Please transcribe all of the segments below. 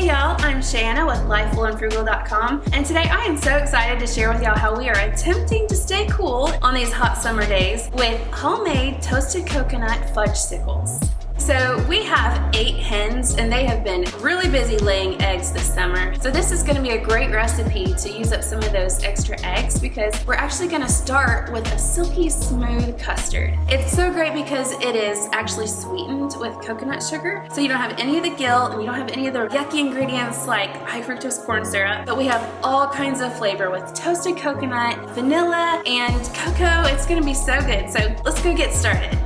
y'all, I'm Shanna with LifefulAndFrugal.com, and today I am so excited to share with y'all how we are attempting to stay cool on these hot summer days with homemade toasted coconut fudgesicles. So we have 8 hens and they have been really busy laying eggs this summer. So this is going to be a great recipe to use up some of those extra eggs because we're actually going to start with a silky smooth custard. It's so great because it is actually sweetened with coconut sugar. So you don't have any of the guilt and you don't have any of the yucky ingredients like high fructose corn syrup. But we have all kinds of flavor with toasted coconut, vanilla, and cocoa. It's going to be so good. So let's go get started.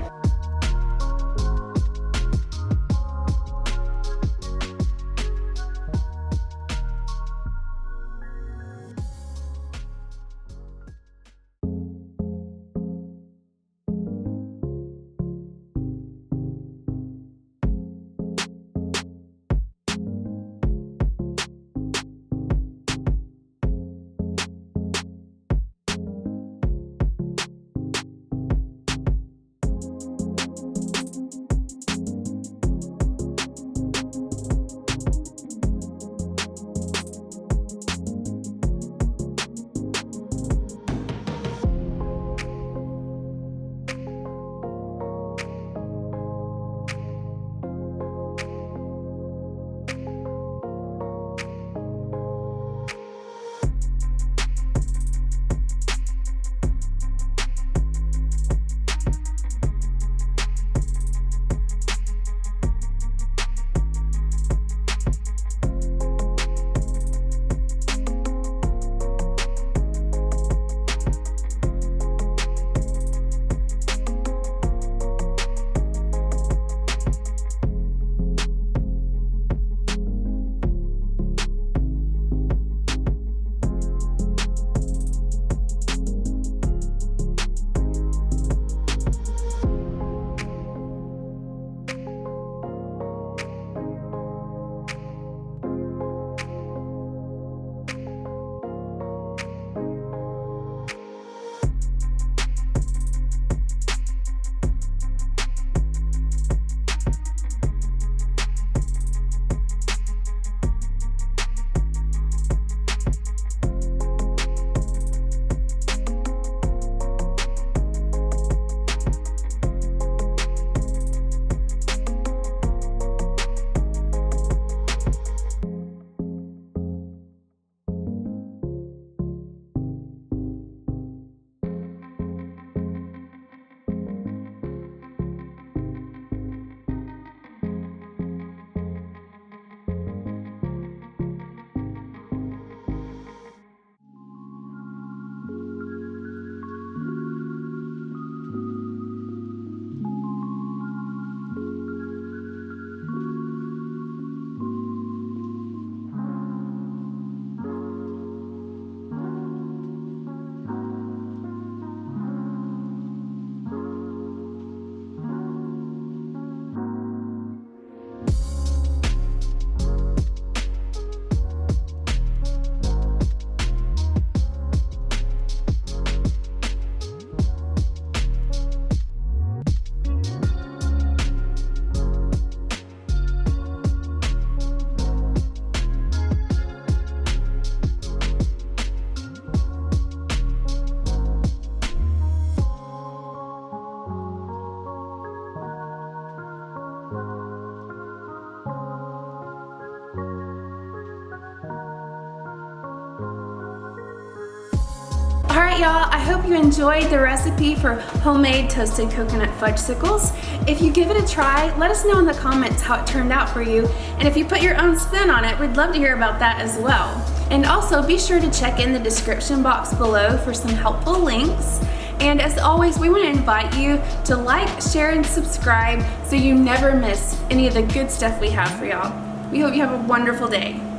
Alright y'all, I hope you enjoyed the recipe for homemade toasted coconut fudgesicles. If you give it a try, let us know in the comments how it turned out for you. And if you put your own spin on it, we'd love to hear about that as well. And also be sure to check in the description box below for some helpful links. And as always, we want to invite you to like, share, and subscribe so you never miss any of the good stuff we have for y'all. We hope you have a wonderful day.